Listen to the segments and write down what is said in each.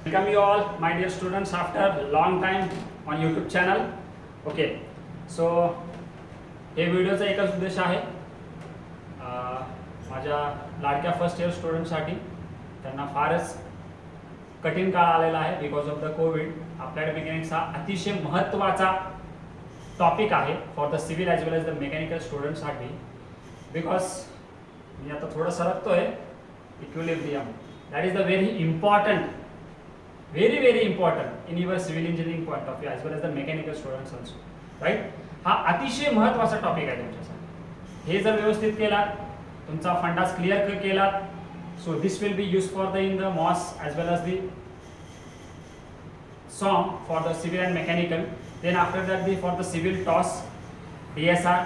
Welcome you all, my dear students, after long time on YouTube channel. Okay, so हे व्हिडिओचा एकच उद्देश आहे माझ्या लाडक्या फर्स्ट इयर स्टुडंटसाठी त्यांना फारच कठीण काळ आलेला आहे because of the COVID. Applied mechanics हा अतिशय महत्त्वाचा टॉपिक आहे for the civil as well as the mechanical स्टुडंटसाठी. बिकॉज मी आता थोडं सरकतोय. Equilibrium that is the very important, very important in your civil engineering point of view as well as the mechanical students also, right? हा अतिशय महत्त्वाचा topic आहे तुमच्यासाठी. हे जर व्यवस्थित केला, तुमचा फंडास क्लिअर केला, so this will be use for the in the mass as well as the SOM for the civil and mechanical. Then after that the for the civil TOS, DSR,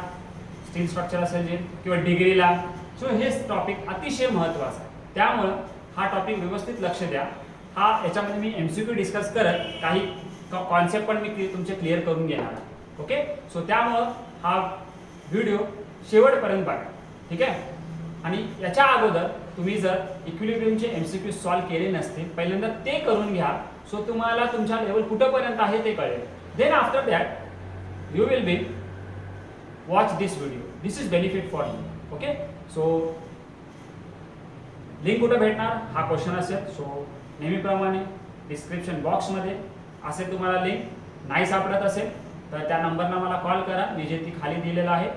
steel structure असेल जे किंवा डिग्रीला. So हे topic अतिशय महत्त्वाचा आहे. त्यामुळं हा topic व्यवस्थित लक्ष द्या. हा याच्यामध्ये मी MCQ डिस्कस करत काही कॉन्सेप्ट पण मी तुमचे क्लिअर करून घेणार आहे. ओके, सो त्यामुळं हा व्हिडिओ शेवटपर्यंत बघा, ठीक आहे. आणि याच्या अगोदर तुम्ही जर इक्विलिब्रियमचे MCQ सॉल्व केले नसतील पहिल्यांदा ते करून घ्या. सो तुम्हाला तुमच्या लेवल कुठंपर्यंत आहे ते कळेल. Then after that you will be watch this video. This is benefit for you. Okay, so link कुठं भेटणार हा क्वेश्चन असेल. सो नेहमीप्रमाणे डिस्क्रिप्शन बॉक्समध्ये असेल तुम्हाला लिंक. नाही सापडत असेल तर त्या नंबरला मला कॉल करा. मी जे ती खाली दिलेलं आहे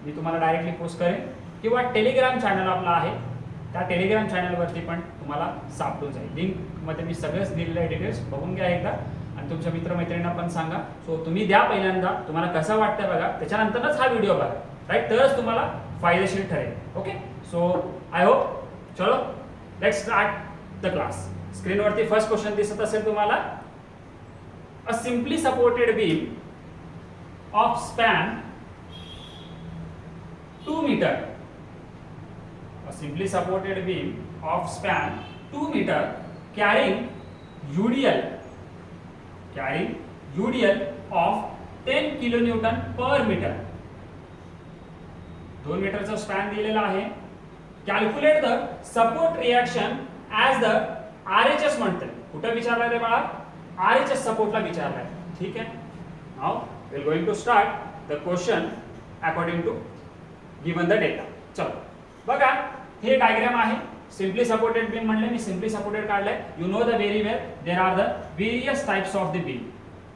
मी तुम्हाला डायरेक्टली पोस्ट करेन किंवा टेलिग्राम चॅनल आपला आहे त्या टेलिग्राम चॅनलवरती पण तुम्हाला सापडून जाईल. लिंकमध्ये मी सगळंच दिलेलं आहे. डिटेल्स बघून घ्या एकदा आणि तुमच्या मित्रमैत्रिणींना पण सांगा. सो तुम्ही द्या पहिल्यांदा, तुम्हाला कसं वाटतं बघा, त्याच्यानंतरच हा व्हिडिओ बघा, राईट, तरच तुम्हाला फायदेशीर ठरेल. Okay, so I hope. चलो लेट्स स्टार्ट द क्लास. स्क्रीनवरती फर्स्ट क्वेश्चन दिसत असेल तुम्हाला. A simply supported beam of span 2 metre. A simply supported beam of span 2 metre carrying UDL of 10 kilonewton per metre. 2 मीटरचा स्पॅन दिलेला आहे. Calculate the support reaction as the RHS म्हणते. कुठं विचारलाय रे बाळा? RHS सपोर्टला विचारलाय. ठीक आहे. Now we are going to start the question according to given the data. चलो बघा, हे डायग्राम आहे. सिम्पली सपोर्टेड बीम म्हणले, मी सिम्पली सपोर्टेड काढलाय. You know the very well there are the various types of the beam.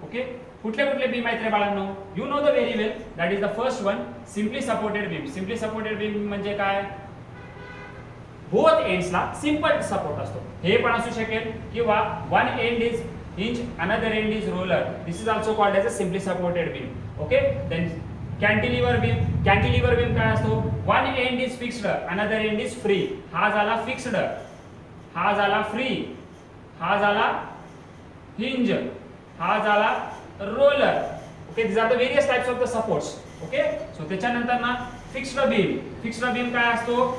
Okay, कुठले कुठले beam आहेत रे बाळांनो? You know the very well that is the first one, simply supported beam. Simply supported beam म्हणजे काय? Both एंड्सला simple support असतो. हे पण असू शकेल किंवा one end is hinge, another end is roller. This is also called as a simply supported beam. Okay, then cantilever beam. Cantilever beam काय असतो? One end is fixed, another end is free. हा झाला fixed, हा झाला free, हा झाला hinge, हा झाला roller. Okay, this are the various types of the supports. Okay, so त्याच्यानंतर ना फिक्स्ड बीम. फिक्स्ड बीम काय असतो?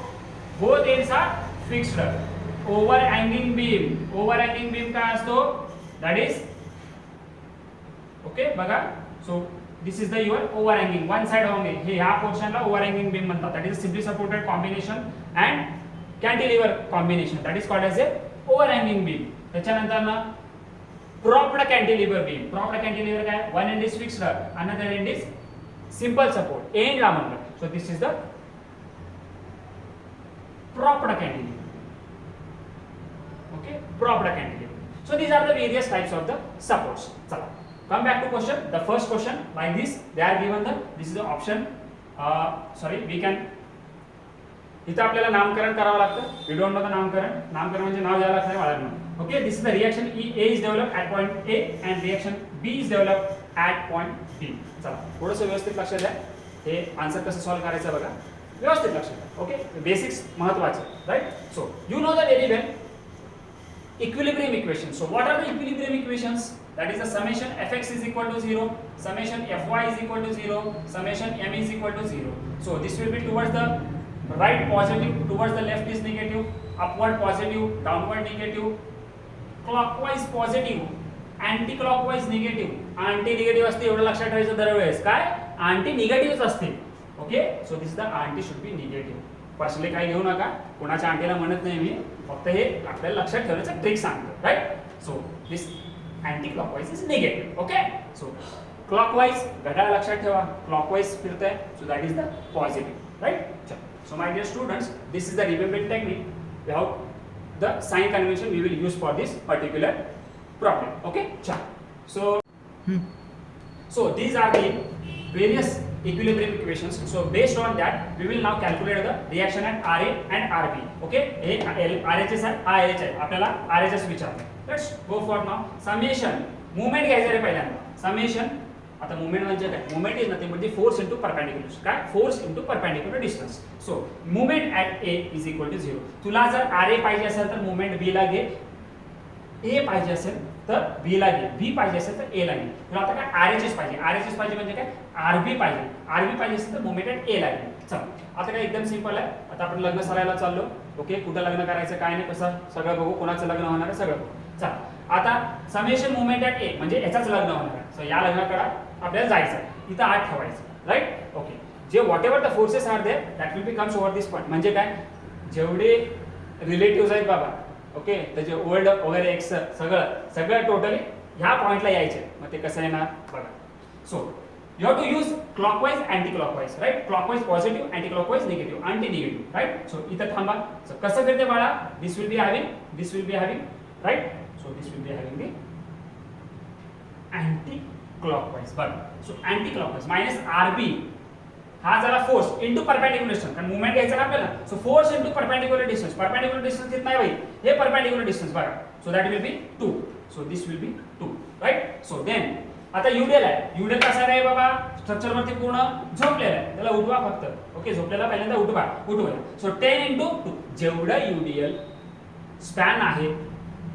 Both ends are fixed. Overhanging beam. Overhanging beam काय असतो? दॅट इज ओके बघा. So this is the your overhanging, one side only. हे ह्या पोर्शनला ओव्हरहँगिंग बीम म्हणतात. That is simply supported combination and cantilever combination. That is called as a overhanging beam. त्याच्यानंतर ना propped cantilever beam. Propped cantilever काय? One end is fixed, another end is simple support. एंडला म्हणलं. So this is the propped cantilever. Okay, propped cantilever. So these are the various types of the supports. Chala, come back to question. The first question like this, they are given the, this is the option. We can इथं आपल्याला नामकरण करावं लागतं. We don't know the नामकरण. नामकरण म्हणजे नाव द्यावं लागतं बाळांनो. Okay, this is the reaction A is developed at point A and reaction B is developed at point B. चला थोडंसं व्यवस्थित लक्ष द्या. हे आन्सर कसं सॉल्व करायचं बघा, व्यवस्थित लक्ष द्या. ओके, बेसिक्स महत्वाचे, right. So you know the very well equilibrium equation. So what are the equilibrium equations? That is the summation Fx is equal to 0, summation Fy is equal to 0, summation M is equal to 0. So this will be towards the right positive, towards the left is negative, upward positive, downward negative, clockwise positive, anti clockwise negative. Anti negative असते एवढं लक्षात ठेवायचं दरवेळेस. काय? Anti निगेटिव्हच असते. Okay, so this the aunty should be negative. Personally काय घेऊ नका, कोणाच्या आंटीला म्हणत नाही मी, फक्त हे आपल्याला लक्षात ठेवण्याचं ट्रिक सांगतो, right. So this anti clockwise is negative. Okay, so clockwise घड्याळ लक्षात ठेवा, क्लॉकवाईज फिरतंय, so that is the positive, right. चलो, so my dear students, this is the remembering technique. We have the sign convention we will use for this particular problem. Okay, so these are the various equilibrium equations. So based on that, we will now calculate the reaction at Ra and Rb. Okay, RHS आहे, हा LH आहे, आपल्याला RHS विचारलं. Let's go for now summation. Movement घ्यायचं रे पहिल्यांदा. Summation, आता movement म्हणजे काय? Movement is nothing but the force into perpendicular. काय? Force into perpendicular distance. So movement at A is equal to 0. तुला जर RA पाहिजे असेल तर movement B ला घे, A पाहिजे असेल तर B ला घे, B पाहिजे असेल तर A ला घे. तुला आता काय RHS पाहिजे, RHS पाहिजे म्हणजे काय? RB पाहिजे, RB पाहिजे असेल तर movement at A ला घे. चल, आता काय एकदम सिंपल आहे. आता आपण लग्न सरायला चाललो. ओके, कुठं लग्न करायचं काय नाही कसं सगळं बघू, कोणाचं लग्न होणार आहे सगळं बघू. चल, आता समेशन मूवमेंट ॲट ए म्हणजे याचाच लग्न होणार आहे. सो या लग्नाकडे आपल्याला जायचं आहे, इथं आठ ठेवायचं, राईट. ओके, जे whatever the forces are there that will be comes over this point. म्हणजे काय, जेवढे रिलेटिव्ह आहेत बाबा, ओके, त्याचे ओल्ड वगैरे एक्स सगळं टोटली ह्या पॉईंटला यायचे. मग ते कसं येणार बघा. So you have to use clockwise anti clockwise, right? Clockwise positive, anti clockwise negative, anti negative, right? So इथं थांबा. So कसं फिरते बाळा, this will be having, right? So this will be having the anti clockwise. बघ, so anti clockwise minus RB हा झाला force into perpendicular distance, कारण movement घ्यायचं ना आपल्याला. So force into perpendicular distance कितना आहे भाई, हे परपेंडिक्युलर डिस्टन्स बघा. So that will be 2. So this will be 2, right. So then आता युडेल आहे. युडेल कसा आहे बाबा, स्ट्रक्चर वरती पूर्ण झोपलेला आहे, त्याला उठवा फक्त. ओके, झोपलेला पहिल्यांदा उठवा. सो 10 into 2 जेवढं युडियल स्पॅन आहे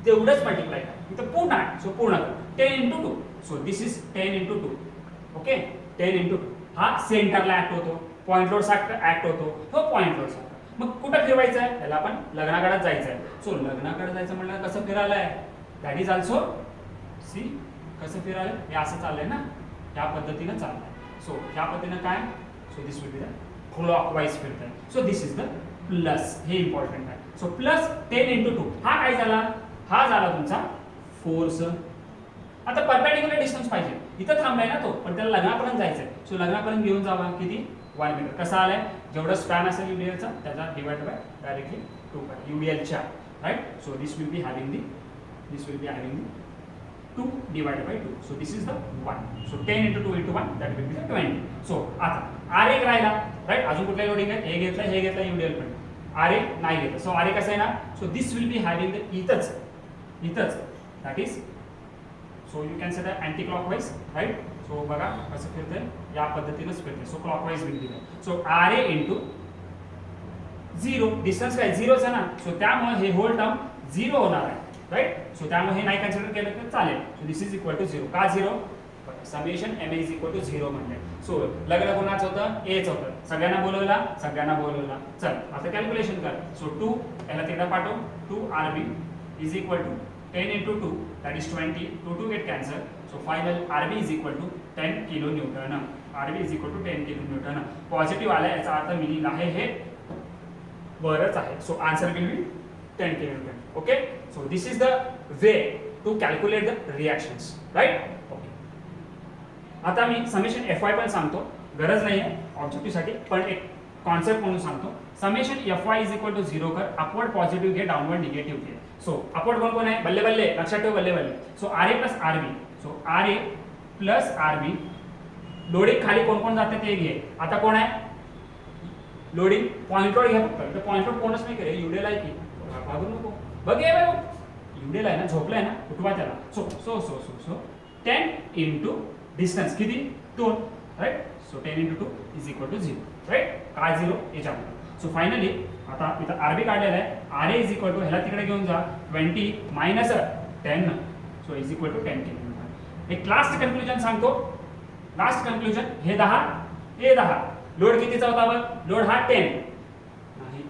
तेवढंच मल्टिप्लाय करा. इथं पूर्ण आहे, सो पूर्ण करा. 10 into 2. So this is 10 into 2. Okay, 10 into 2 हा सेंटरला ऍक्ट होतो, पॉइंट लोड ऍक्ट होतो, तो पॉइंट लोड. मग कुठं फिरवायचं आहे, त्याला आपण लग्नाकडे जायचं आहे. सो लग्नाकडे जायचं म्हणलं कसं फिरायला आहे, दॅट इज ऑल्सो सी कसं फिरायला, हे असं चाललंय ना, ह्या पद्धतीनं चाललंय. सो ह्या पद्धतीनं काय, so this will be the clockwise फिरतंय. So this is the plus, हे इम्पॉर्टंट आहे. सो प्लस 10 into 2 हा काय झाला, हा झाला तुमचा फोर्स. आता परपेंडिक्युलर डिस्टन्स पाहिजे, इथं थांबलाय ना तो, पण त्याला लग्नापर्यंत जायचंय. सो लग्नापर्यंत घेऊन जावा, किती 1 मीटर. कसा आलाय, जेवढं स्पॅन असेल युडीएलचा त्याचा डिवाइड बाय डायरेक्टली 2 युडीएलच्या, right. So this will be having the 2 divided by 2. So this is the 1. So 10 into 2 into 1 that will be the 20. So आता R1 राहिला, राईट. अजून कुठल्या लोडिंग आहे, हे घेतलं युडीएल पण RA नाही घेतलं. सो RA कसं आहे ना, so this will be having the इथंच that is, so you can say the anti clockwise, right. So बघा कसं फिरतंय, या पद्धतीनंच फिरतंय. So clockwise will be. So RA into 0, distance काय 0च आहे ना, सो त्यामुळे हे होल टर्म 0 होणार आहे, राईट. सो त्यामुळे हे नाही कन्सिडर केलं तर चालेल. So this is equal to 0. का 0, summation MA is equal to 0 म्हणले. सो लग्न कोणाचं होतं, Aच होतं. सगळ्यांना बोलवला. चल आता कॅल्क्युलेशन कर. सो 2 याला तिकडे पाठव, 2 RB is equal to 10 into 2 that is 20. 2 get cancel. So final RB is equal to 10 kilo Newton. RB is equal to 10 kilo Newton. Positive आला याचा अर्थ मिनिंग आहे हे बरंच आहे. So answer will be 10 kilo Newton. Okay, so this is the way to calculate the reactions, right? Okay. आता मी summation Fy पण सांगतो, गरज नाही आहे ऑब्जेक्टिव्ह साठी, पण एक कॉन्सेप्ट म्हणून सांगतो. Summation Fy is equal to 0 कर, अपवर्ड पॉझिटिव्ह घे, डाउनवर्ड निगेटिव्ह घे. सो अपवर्ड कोण आहे, बल्ले लक्षात ठेव, बल्ले. So RA plus RB. So RA plus RB loading खाली कोण जाते ते घे. आता कोण आहे लोडिंग, पॉइंट लोड घ्या फक्त. पॉइंट लोड कोणच नाही करे, युडेल आहे की भागू नको. बघ ये बाबा, युडेल आहे ना, झोपलाय ना, उठवा त्याला. सो 10 into डिस्टन्स किती 2, right. So 10 into 2 is equal to 0, right. काय 0 याच्यामध्ये. सो फायनली आता इथं RB काढलेला आहे. RA इज इक्वल टू ह्याला तिकडे घेऊन जा, 20 minus 10. So is equal to 10 kilo. एक लास्ट कन्क्लुजन सांगतो. हे 10 लोड कितीचा होता बघ, लोड हा 10 नाही,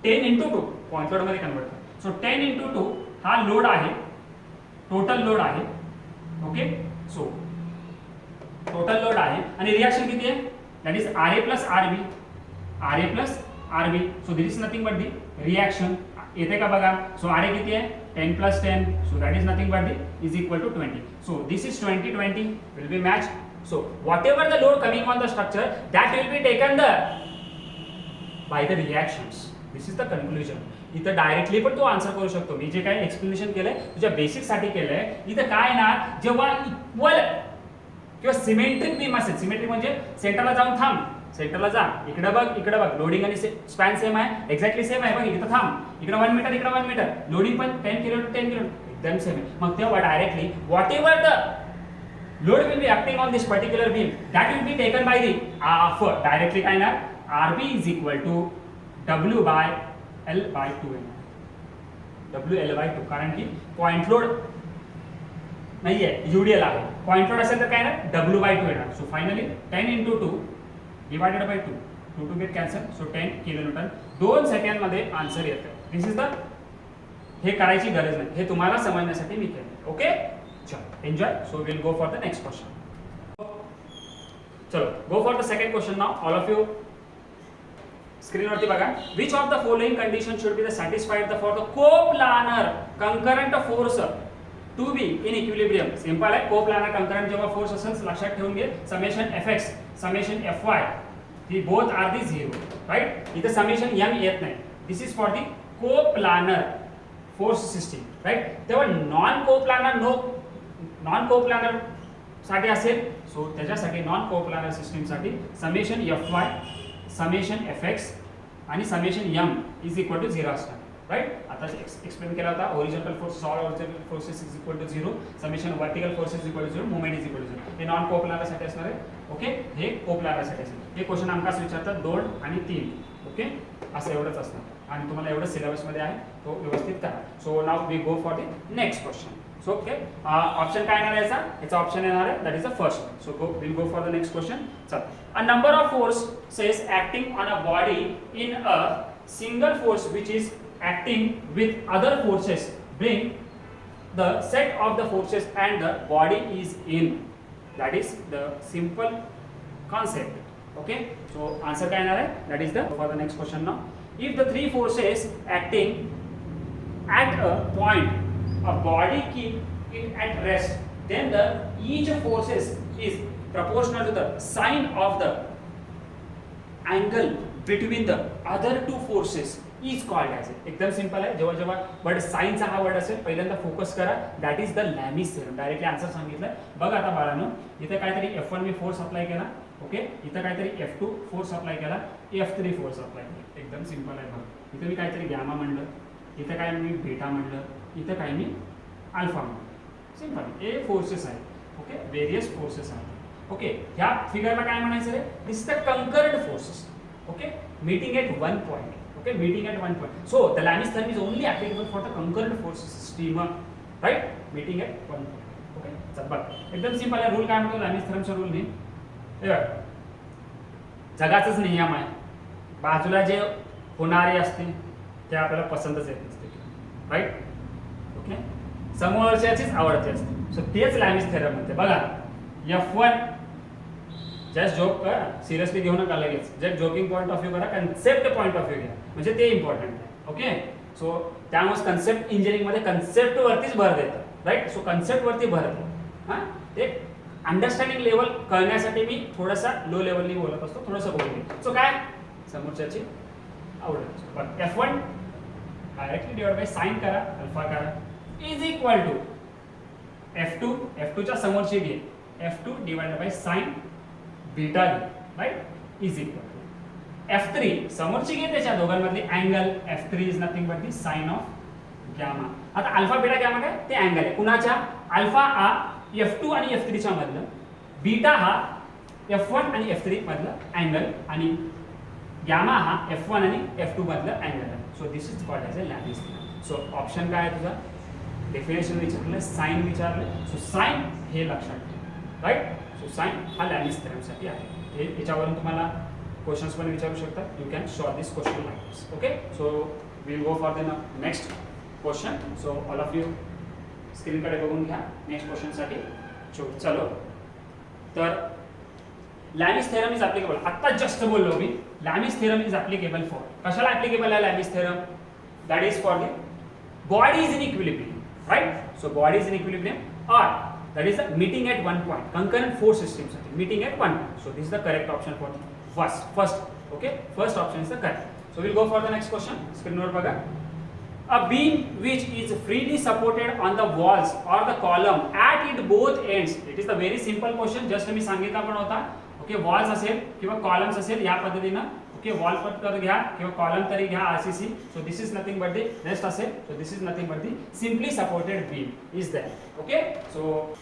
10 into 2 पॉइंट लोड मध्ये कन्वर्ट कर. सो 10 into 2 हा लोड आहे, टोटल लोड आहे. ओके, सो टोटल लोड आहे आणि रिएक्शन किती आहे, that is RA plus RB. So this is nothing but the reaction. येते का बघा. सो RA किती आहे 10 plus 10, so that is nothing but the is equal to 20. So this is 20 20 will be matched. So whatever the load coming on the structure, that will be taken the by the reactions. This is the conclusion. इथं directly पण तो answer करू शकतो. मी जे काही explanation केलंय तुझ्या basic साठी केलंय. इथं काय ना, जेव्हा इक्वल किंवा सिमेट्रिक बीम असेल, सिमेट्रिक म्हणजे सेंटरला जाऊन थांब, सेंटरला जा, इकडे बघ, लोडिंग आणि स्पॅन सेम आहे, एक्झॅक्टली सेम आहे, बघ इथं थांब, इकडे 1 मीटर, इकडे 1 मीटर, लोडिंग पण 10 किलो टू 10 किलो एकदम सेम आहे. मग तेव्हा directly whatever the load will be acting on this particular beam, that will be taken by the directly काय ना, RB is equal to W by L by 2 WL/2, कारण की point load नाहीये, UDL आहे. Point load असेल तर काय ना, W/2 येणार. So finally 10 into 2 divided by 2, 2 to get cancel, so 10 kilonewton 2 second मध्ये आन्सर येतं. दिस इज द, हे करायची गरज नाही, हे तुम्हाला समजण्यासाठी मी केलं. ओके, चलो enjoy. So will go for the next question. चलो go for the second question now. All of you स्क्रीनवरती बघा. Which of the following condition should be the satisfied for the coplanar concurrent force to be in equilibrium. Simple आहे, coplanar concurrent जेव्हा force असेल लक्षात ठेवून घे, summation Fx summation Fy ही both are the 0, right. इथं समेशन m येत नाही. This is for the coplanar force system, right. तेव्हा नॉन कोप्लानर साठी असेल, सो त्याच्यासाठी नॉन कोप्लानर सिस्टीम साठी समेशन Fy समेशन Fx आणि summation m is equal to 0 असणार, राईट. आता एक्सप्लेन केला होता, horizontal forces all horizontal forces is equal to 0, summation vertical forces is equal to 0, moment is equal to 0. हे non coplanar साठी असणार आहे. Okay, हे कोप्लानर साठी असेल. हे क्वेश्चन आमकाच विचारतात 2 आणि 3. ओके, असं एवढंच असणार आणि तुम्हाला एवढं सिलेबस मध्ये आहे, तो व्यवस्थित करा. So now we go for the next question. So okay, option काय येणार आहे याचा ऑप्शन येणार आहे, that is the first one. So will go for the next question. चल, a number of forces acting on a body in a single force which is acting with other forces bring the set of the forces and the body is in. That is the simple concept. Okay, so answer काय येणार आहे, that is the for the next question now. If the three forces acting at a point a body keep it at rest, then the each forces is proportional to the sine of the angle between the other two forces is called as. एकदम simple आहे. जेव्हा जेव्हा word साइनचा हा word असेल पहिल्यांदा focus करा, that is the Lami's theorem. Directly answer सांगितलं. बघ आता बाळांनो, इथे काहीतरी F1 मी फोर्स अप्लाय केला, ओके, इथं काहीतरी F2 फोर्स अप्लाय केला, F3 फोर्स अप्लाय केला. एकदम सिंपल आहे. बघ इथे मी काहीतरी गॅमा म्हणलं, इथे काय मी बीटा म्हणलं, इथे काय मी अल्फा म्हणलं. सिंपल, हे फोर्सेस आहेत. ओके, वेरियस फोर्सेस आहेत. ओके, ह्या फिगरला काय म्हणायचं रे, this the concurred forces. Okay, meeting at one point. Okay, meeting at one point. So the Lami's theorem is only applicable for the concurrent force system, right? Meeting at one point. Okay, चल बघ एकदम simple आहे. Rule काय म्हणतो लॅमिस थेरमचा rule नाही, हे जगाचाच नियम आहे. बाजूला जे होणारे असते ते आपल्याला पसंतच येत नसते, राईट. ओके, समोरच्याचीच आवडते असते. सो तेच लॅमिस थेरम म्हणते. बघा F1 जस्ट जोक करा, सिरियसली घेऊ नका लगेच. Just joking point of view करा, कन्सेप्ट पॉईंट ऑफ व्ह्यू घ्या, म्हणजे ते इम्पॉर्टंट आहे. ओके, सो त्यामुळे कन्सेप्ट इंजिनिअरिंग मध्ये कन्सेप्ट वरतीच भर देतात, राईट. सो कन्सेप्ट वरती भर देतात. हां, ते अंडरस्टँडिंग लेवल कळण्यासाठी मी थोडासा लो लेवलनी बोलत असतो, थोडंसं बोलतो. सो काय समोरच्याची आवडत. F1 directly divide by sine करा, अल्फा करा, इज इक्वल टू F2 च्या समोरची घे, F2 divided by sine beta घे, right, is equal to F3 समोरची घे, त्याच्या दोघांमधली angle F3 is nothing but the sine of gamma. आता अल्फा बीटा गॅमा काय, ते अँगल आहे कुणाच्या, अल्फा हा F2 आणि F3 च्या मधलं, बीटा हा F1 आणि F3 मधलं अँगल, आणि गॅमा हा F1 आणि F2 मधलं अँगल आहे. So this is called as a Lami's theorem. सो ऑप्शन काय आहे तुझा, डेफिनेशन विचारलं, साइन विचारलं. सो साइन हे लक्षात ठेव, राईट. सो साइन हा लॅमिस थेरमसाठी आहे. हे याच्यावरून तुम्हाला क्वेश्चन्स पण विचारू शकतात. You can solve this question like this. Okay, so will go for the next question. So all of you स्क्रीनकडे बघून घ्या नेक्स्ट क्वेश्चनसाठी. चलो, तर लॅमिस थेरम इज ऍप्लिकेबल. आता जस्ट बोललो मी, Lami's theorem is applicable for, कशाला ऍप्लिकेबल आहे Lami's theorem, that is for the body is in equilibrium, right? So body is in equilibrium, or that is the meeting at one point, concurrent force systems meeting at one point. So this is the correct option for first. Okay, first option is the correct. So we'll go for the next question. Screen over baga. A beam which is freely supported on the walls or the column at it both ends. It is the very simple question. Just मी सांगितला पण होता. Okay, walls असेल किंवा columns असेल या पद्धतीनं. Okay, wall पर घ्या किंवा कॉलम तरी घ्या RCC. So this is nothing but the rest असेल. So this is nothing but the simply supported beam is there. Okay, so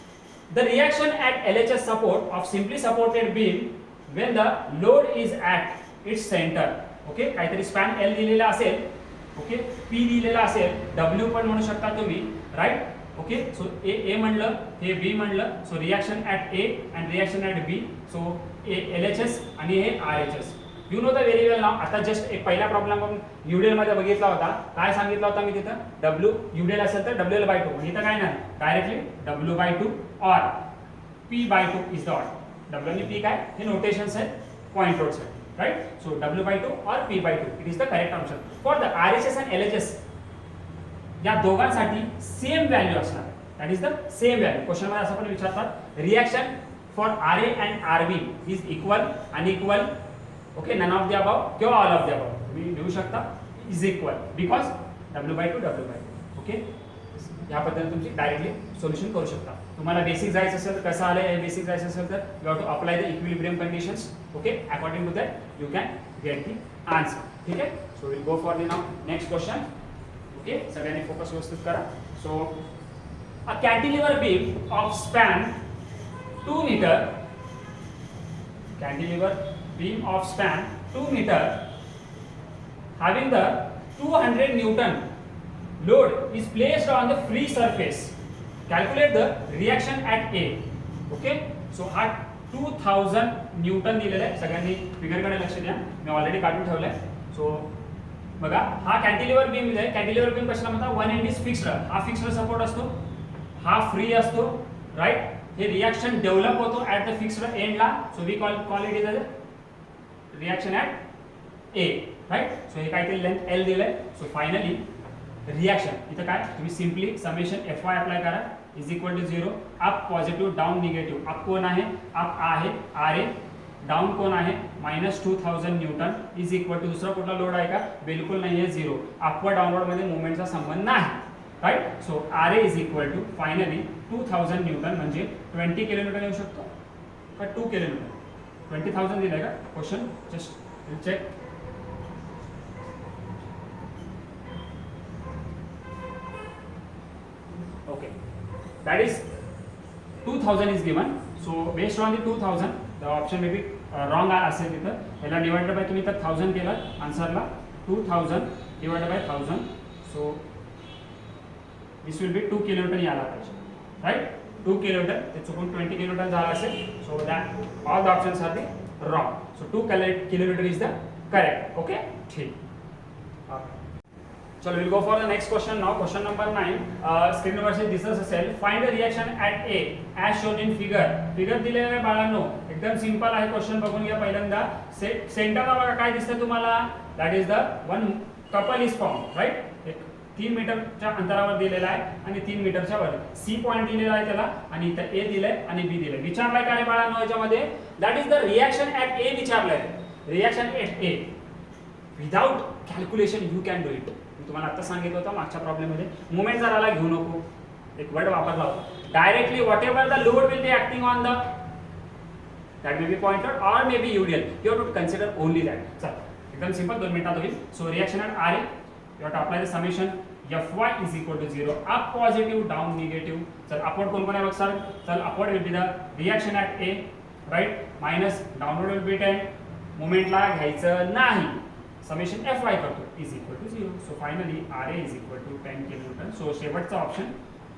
the reaction at LHS support of simply supported beam when the load is at its center. Okay, काहीतरी span L दिलेला असेल. Okay, P दिलेला असेल, W पण म्हणू शकता तुम्ही, right. Okay, so ए म्हणलं, हे बी म्हणलं. So reaction at A and reaction at B. So LHS आणि हे RHS. You know the very well नाव. आता जस्ट एक पहिला प्रॉब्लेम आपण युडेल मध्ये बघितला होता. काय सांगितलं होता मी तिथं? W युडेल असेल तर WL/2. म्हणजे इथं काय नाही, डायरेक्टली W/2 और P/2 is the odd. W आणि P काय, हे नोटेशन्स आहेत पॉइंट रोड्स आहेत, right? So W/2 or P/2, it is the correct answer. For the RHS and LHS या दोघांसाठी सेम व्हॅल्यू असणार. That is the same value. Question मध्ये असं पण विचारतात, reaction for RA and RB is equal, unequal, okay, none of the above किंवा all of the above. तुम्ही लिहू शकता is equal because W/2. Okay, या पद्धतीने तुमची डायरेक्टली सोल्युशन करू शकता. तुम्हाला बेसिक जायचं असेल तर कसं आलंय, बेसिक जायचं असेल तर you have to apply the equilibrium conditions. Okay, according to that you can get the answer. ठीक आहे, so will go for the now next question. Okay, सगळ्यांनी फोकस व्यवस्थित करा. So a cantilever beam of span 2 metre, cantilever beam of span 2 metre having the 200 Newton load is placed on the free surface. Calculate the reaction at A. Okay, so हा 2000 Newton दिलेला आहे. सगळ्यांनी figure कडे लक्ष द्या, मी already काढून ठेवलंय. So बघा, हा कॅन्टिलिव्हर बीम आहे. कॅन्टिलिव्हर बीम कशाला म्हणतात? One end is fixed. हा फिक्स्ड सपोर्ट असतो, हा फ्री असतो, राईट. हे रिएक्शन डेव्हलप होतो ऍट द फिक्स्ड एंडला. So we call it is reaction at A, right. So हे काहीतरी लेंथ एल दिलंय. सो फायनली रिएक्शन इथं काय, तुम्ही सिम्पली समेशन Fy अप्लाय करा is equal to 0. Up positive, down negative. Up कोण आहे? अप आहे RA. डाऊन कोण आहे? -2000 न्यूटन इज इक्वल टू दुसरा कुठला लोड आहे का? बिलकुल नाही आहे, 0. अपवर्ड डाऊनवर्ड मध्ये मुवमेंटचा संबंध नाही, right. So RA is equal to finally 2000 newton म्हणजे 20 किलोमीटर येऊ शकतो का 2 किलोमीटर? 20,000 दिलंय का question? Just check. Okay, that is 2000 is given. So based on the 2000, the option may be wrong असेल तिथं. याला डिवाइडेड बाय तुम्ही तर 1000 केला आन्सरला. 2000 divided by 1000. So this will be 2 kilometre यायला पाहिजे, राईट. 2 किलोमीटर ते चुकून 20 किलोमीटर झाला असेल. So that all the options are the wrong. So 2 kilometre is the correct. Okay, ठीक. चलो will go for the next question now. Question number 9. स्क्रीनवरती दिसत असेल, find the reaction at A as shown in figure. Figure दिलेला आहे बाळांनो, एकदम simple आहे. Question बघून घ्या पहिल्यांदा. सेंटरला बघा काय दिसतं तुम्हाला? That is the one couple is form, right. एक 3 मीटरच्या अंतरावर दिलेला आहे आणि 3 मीटरच्या वर. सी पॉइंट दिलेला आहे त्याला आणि इथं ए दिलंय आणि बी दिलंय. विचारलाय काय बाळांनो याच्यामध्ये? That is the reaction at A विचारलंय. Reaction at A without calculation you can do it. मी तुम्हाला आता सांगितलं होतं मागच्या प्रॉब्लेममध्ये, मुवमेंट जराला घेऊ नको, एक वर्ड वापरला होता. Directly whatever the load will be acting on the that may be pointed or may be UDL, you have to consider only that. चल एकदम सिंपल, 2 मिनिटात होईल. So reaction at RA you have to apply the summation Fy is equal to 0. Up positive, down negative. चल upward कोण कोण आहे बघ सर. चल upward will be the reaction at A, right. Minus downward will be 10. मुवमेंटला घ्यायचं नाही. Summation Fy करतो is equal to 0. So finally RA is equal to 10 kilometre. सो शेवटचा ऑप्शन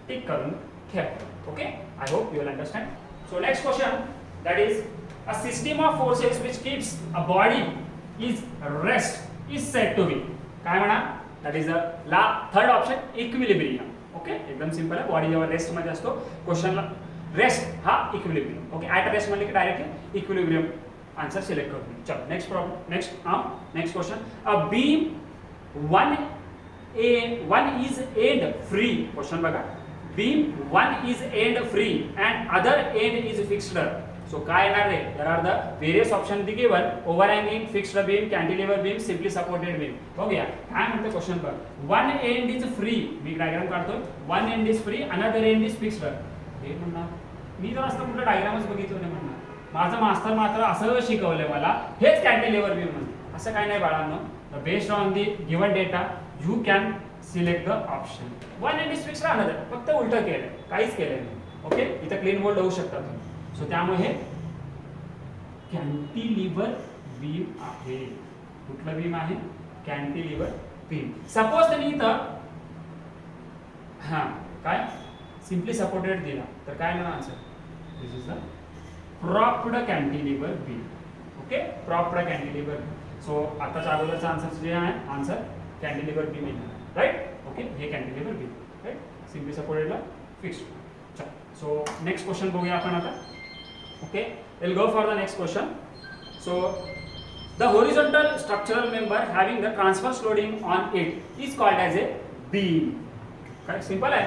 टिक करून ठेवा. Okay, I hope you will understand. So next question, that is a system of forces which keeps a body is rest is said to be. काय म्हणा? That is the third option, equilibrium. Okay, एकदम simple आहे. Body जेव्हा rest मध्ये असतो, क्वेश्चनला rest हा equilibrium. Okay, at rest म्हणले की डायरेक्टली इक्विलिब्रियम आंसर सिलेक्ट करू. चलो next problem, next question. A beam 1 one is end free, question बघा, beam one is end free and other end is fixed. So काय येणार रे? There are the various options given: overhanging, fixed beam, cantilever beam, simply supported beam. बघूया काय म्हणते question बघ. One end is free, me diagram काढतो. One end is free, another end is fixed. हे म्हणणार मी जर असं कुठलं डायग्रामच बघितलं नाही म्हणणार. माझं मास्टर मात्र असं शिकवलंय मला, हेच कॅन्टिलेव्हर बीम म्हणते. असं काय नाही बाळांनो. Based on the given data you can select the option. One end is fixed, another फक्त उलट केलंय, काहीच केलंय नाही. ओके, इथं क्लीन बोल्ड होऊ शकता तुम्ही. सो त्यामुळे हे कॅन्टिलिव्हर बीम आहे. कुठलं बीम आहे? Cantilever beam. सपोज त्यांनी इथं काय सिम्पली सपोर्टेड दिला तर काय येणार answer? This is the propped cantilever beam. Okay, propped cantilever. सो आताच्या अगोदरचा आन्सर जे आहे, आन्सर कॅन्टिलिव्हर बीम येणार, राईट. ओके, हे कॅन्टिलिव्हर बीम, राईट. सिम्पली सपोर्टेडला फिक्स्ड. चल, सो नेक्स्ट क्वेश्चन बघूया आपण आता. Okay, we'll go for the next question. So the horizontal structural member having the transverse loading on it is called as a beam. Correct? Simple है.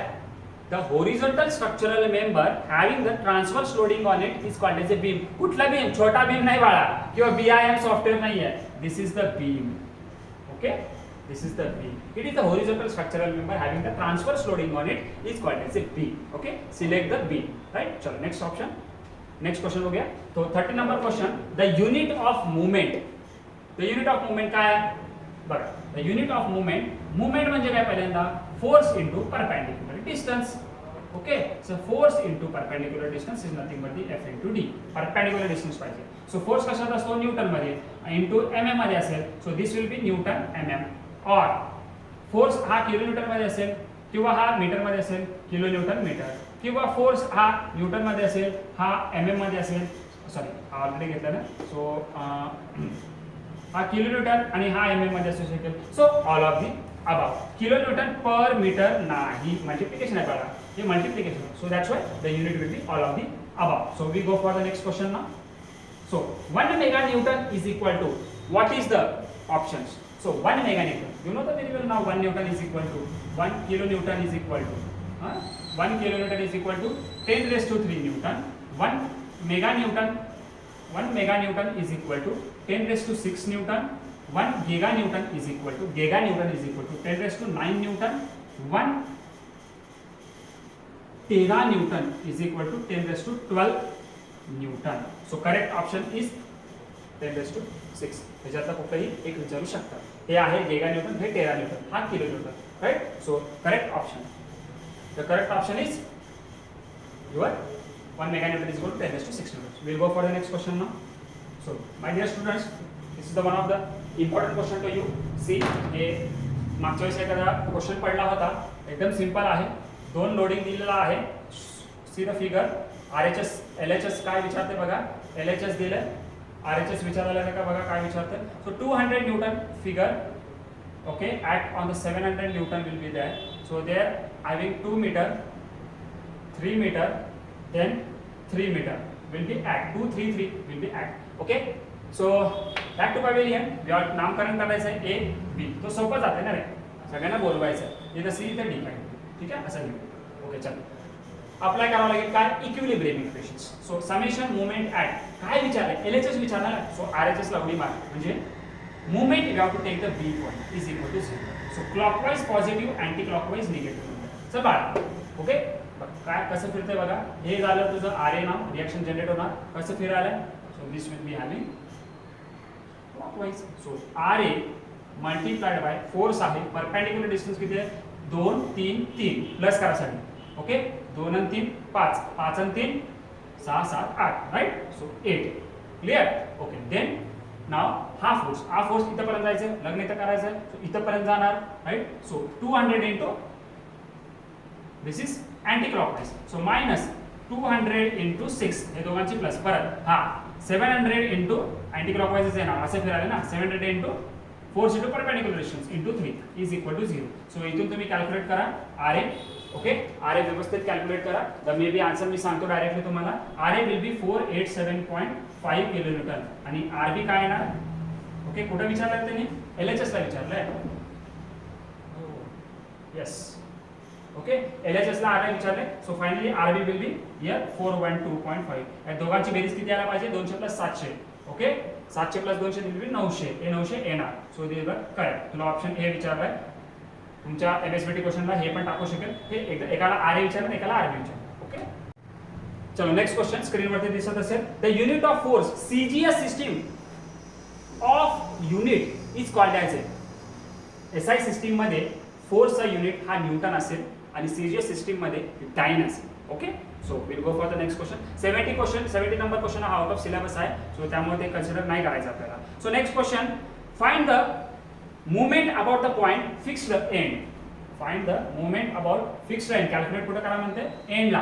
The horizontal structural member having the transverse loading on it is called as a beam. कुठला beam? छोटा beam नाही बाळा, किंवा BIM software नाही आहे. This is the beam. Okay? This is the beam. It is the horizontal structural member having the transverse loading on it is called as a beam. Okay? Select the beam. Right? चलो next option. Next question हो गया. तो 30 number question, the unit of movement. The unit of movement काय आहे बघा. The unit of movement, movement म्हणजे काय? पहिल्यांदा force into perpendicular distance. Okay, so force into perpendicular distance is nothing but the F into D. Perpendicular distance पाहिजे. So force कशात असतो? Newton मध्ये. इनटू एमएम मध्ये असेल, so this will B Newton MM. और फोर्स हा kilometre मध्ये असेल किंवा हा मीटर मध्ये असेल, किलो न्यूटन मीटर. किंवा फोर्स हा न्यूटन मध्ये असेल, हा एमएम मध्ये असेल. सॉरी, ऑलरेडी घेतला ना. सो हा किलो न्यूटन आणि हा एमएम मध्ये असू शकेल. So all of the above. Kilo newton per metre नाही, मल्टिप्लिकेशन आहे बघा, हे multiplication. So that's why the unit will be all of the above. So we go for the next question ना. So 1 mega newton is equal to, what is the options? So 1 mega newton, you know the variable now. 1 newton is equal to 1 kilonewton is equal to 1 kilonewton is equal to 10 raised to 3 newton. 1 mega newton is equal to 10 raised to 6 newton. 1 giga newton is equal to 10 raised to 9 newton. 1 tera newton is equal to 10 raised to 12 newton. So correct option is 10 raised to 6. ह्याच्यातला कुठलाही एक विचारू शकता. हे आहे giga newton, हे tera newton, हा kilo newton, right. So correct option, the correct option is your 1 mega newton is equal to 10 raised to 6 newton. We'll go for the next question now. So my dear students, this is the one of the important question to you. See, हे मागच्या वेळेस एखादा question पडला होता, एकदम simple आहे. 2 loading दिलेला आहे. See the figure. RHS LHS काय विचारते बघा. LHS दिलं, RHS विचारायला का बघा काय विचारतं. So 200 newton figure. Okay, act on the 700 newton will be there. So there having 2 meter, 3 meter, then 3 meter will be act. 2 3 3 will be act. Okay, so back to pavilion. नामकरण करायचं आहे A B. तो सोपं जाते ना रे, सगळ्यांना बोलवायचं. इथं C इथं D पाहिजे, ठीक आहे, असं घेऊ. ओके, चल अप्लाय करावं लागेल काय? Equilibrium equations. So summation movement at काय विचारलं? LHS विचारलं. सो RHS ला उडी मार म्हणजे movement you have to take the B point is equal to 0. So clockwise positive, anti clockwise negative. चल बाळा, ओके, काय कसं फिरतंय बघा. हे झालं तुझं RA नाव, रिएक्शन जनरेट होणार. कसं फिरायला? So this will be having clockwise. So RA multiplied by force आहे. परपेंडिक्युलर डिस्टन्स किती आहे? 2 3 3 प्लस करासाठी. ओके, 2 आणि 3 5, 5 आणि 3 6 7 8, right. So 8. Clear. Okay, then now हा फोर्स इथपर्यंत जायचं, लग्न इथं करायचं, सो इथपर्यंत जाणार, right. So 200 into this is anti clockwise. So minus 200 into 6, हे दोघांची प्लस. परत हा 700 इंटू अँटी क्लॉकवाइज येणार, असं फिरायला ना. 700 into force into perpendicular distance into 3 is equal to 0. So इथून तुम्ही कॅल्क्युलेट करा RA. ओके, RA व्यवस्थित कॅल्क्युलेट करा. द मे बी आन्सर मी सांगतो डायरेक्टली तुम्हाला. RA विल बी 487.5 किलोन्यूटन आणि RB काय येणार? ओके, कुठं विचारलं त्यांनी? LHS ला विचारलंय. Yes. ओके, LHS ला RI विचारले. So finally RB will be here 412.5. या दोघांची बेरीज किती आला पाहिजे? 200 plus 700. Okay, 700 plus 200 will be 900. हे 900 येणार. So this is correct. तुला ऑप्शन ए विचारलाय. तुमच्या MSBT क्वेश्चनला हे पण टाकू शकेल. हे एकाला RA विचारलं, एकाला RB विचारलं. ओके, चलो नेक्स्ट क्वेश्चन स्क्रीनवरती दिसत असेल. The unit of force CGS system of unit is called as SI system मध्ये फोर्सचा युनिट हा न्यूटन असेल आणि CGS सिस्टीम मध्ये डाइन असेल. Okay, so will go for the next question. 70 number question हा आउट ऑफ सिलेबस आहे. So त्यामुळे ते कन्सिडर नाही करायचं आपल्याला. So next question, find the movement about the point fixed end. Find the movement about fixed end. Calculate कुठे करा म्हणते? एंडला.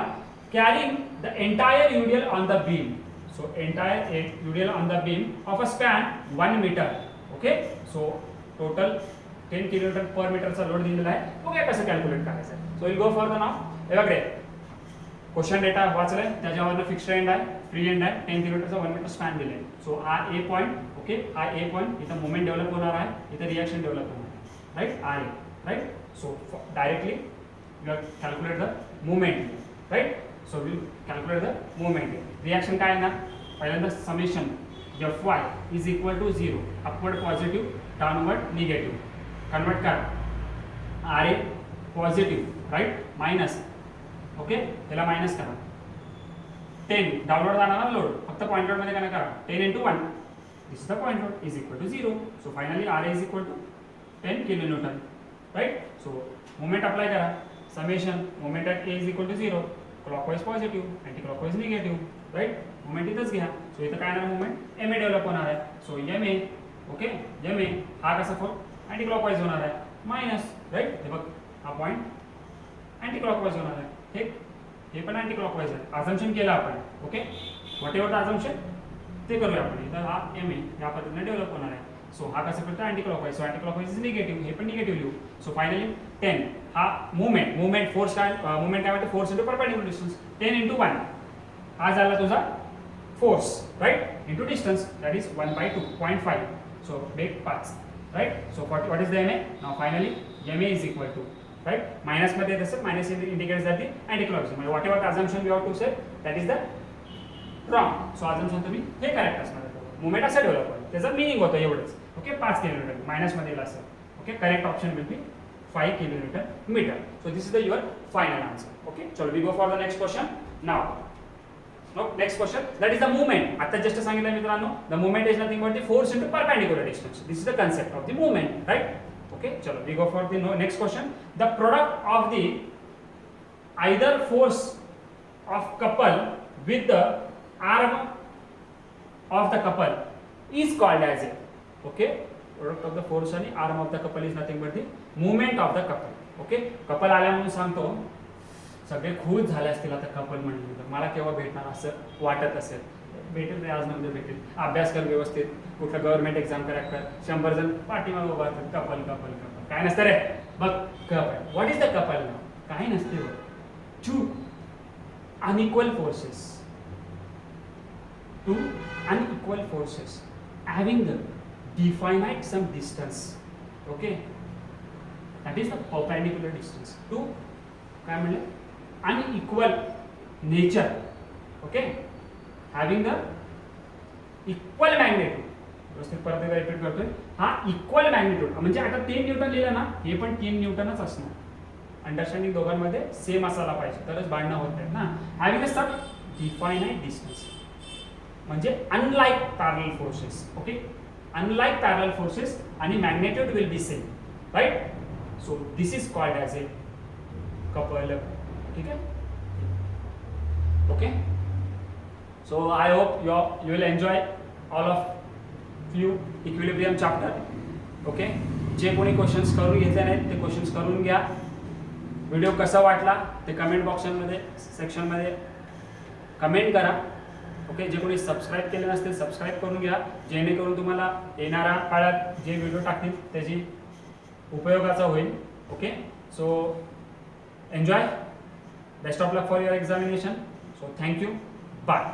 Carrying the entire UDL on the beam. So entire UDL on the beam of a span 1 metre. Okay, so total 10 kilometre per मीटरचा load दिलेला आहे. बघूया कसं calculate करायचं. So will go for the now. हे बघ रे, क्वेश्चन डेटा वाचलाय, त्याच्यावरनं फिक्स्ड एंड आहे, फ्री एंड आहे, 10 किलोमीटरचा 1 मीटर स्पॅन दिले. सो हा ए पॉईंट. ओके, हा ए पॉईंट. इथं मुवमेंट डेव्हलप होणार आहे, इथं रिएक्शन डेव्हलप होणार आहे. Right, R A. Right, so directly you are calculate the movement. Right, so will calculate the movement. Reaction काय ना, पहिल्यांदा summation Fy is equal to 0. Upward positive, downward negative. Convert कर. R A positive, right, minus. Okay, त्याला minus करा. 10 downward जाणार load, फक्त point load मध्ये काय करा, 10 into 1 this is the point load is equal to 0. So finally R A is equal to 10 kilonewton. Right, so moment apply करा. Summation moment at A is equal to 0. Clockwise positive, anti clockwise negative. Right, moment इथंच घ्या. So इथं काय ना moment M A develop होणार आहे. So M A. Okay, M A हा कसा फोर अँटी क्लॉकवाइज होणार आहे, मायनस. राईट, हे बघ हा पॉईंट अँटी क्लॉकवाइज होणार आहे. हे पण अँटी क्लॉकवाइज आहे. अझम्पशन केलं आपण. Okay, what ever the assumption ते करूया आपण. इथं हा एम ए या पद्धतीने डेव्हलप होणार आहे. सो हा कसं करतो? Anti clockwise. So anti clockwise is negative, हे पण निगेटिव्ह लिहू. सो फायनली 10 हा मुवमेंट फोर्स काय मुवमेंट काय म्हणते? Force into perpendicular distance. 10 into 1 हा झाला तुझा force. Right, into distance that is 1/2.5. So बेग 5. Right, so what is the M A? Now finally M A is equal to, right, minus मध्ये तसं minus indicate जाते anti clockwise. म्हणजे whatever assumption you have to say that is the wrong. So assumption तुम्ही हे correct असणार. Movement असं develop होईल, त्याचं मिनिंग होतं एवढंच. ओके, 5 किलोमीटर मायनस मध्ये असेल. Okay, correct option will be 5 kilometre metre. So this is the your final answer. Okay, चलो we go for the next question now. Next question, that is the movement. आता just सांगितलं मित्रांनो, the movement is nothing but the force into perpendicular distance. This is the concept of the movement. Right, okay, chalo we go for the next question. The product of the either force of couple with the arm of the couple is called as a, okay, product of the force and arm of the couple is nothing but the movement of the couple. okay, couple आल्या म्हणून सांगतो, सगळे खुश झाले असतील आता couple म्हणल्यानंतर. मला केव्हा भेटणार असं वाटत असेल, भेटेल रे, आज नंतर भेटेल. अभ्यास कर व्यवस्थित, कुठलं गव्हर्नमेंट एक्झाम क्रॅक कर. 100 जण पाठीमागे उभा असतात, कपल कपल कपल. काय नसतं रे, बघ couple. What is the couple now? काही नसते. Two unequal forces, two unequal forces having the definite some distance. Okay, that is the perpendicular distance. Two काय म्हणले? Unequal nature. Okay, having the equal magnitude. व्यवस्थित परत एकदा repeat करतोय. हा equal magnitude म्हणजे आता 10 न्यूटन लिहिलं ना, हे पण 10 न्यूटनच असणार. अंडरस्टँडिंग दोघांमध्ये सेम असायला पाहिजे, तरच भांडणं होत आहेत ना. Having a some definite distance म्हणजे unlike parallel forces. Okay, unlike parallel forces आणि magnitude will be same. Right, so this is called as a couple. ठीक आहे, okay. So I hope you will enjoy all of you equilibrium chapter. Okay, जे कोणी questions करून घेतले नाहीत ते questions करून घ्या. व्हिडिओ कसा वाटला ते कमेंट बॉक्समध्ये सेक्शनमध्ये कमेंट करा. ओके, जे कोणी सबस्क्राईब केले नसतील सबस्क्राईब करून घ्या, जेणेकरून तुम्हाला येणाऱ्या काळात जे व्हिडिओ टाकतील त्याची उपयोगाचा होईल. Okay, so enjoy. Best of luck for your examination. So thank you. Bye.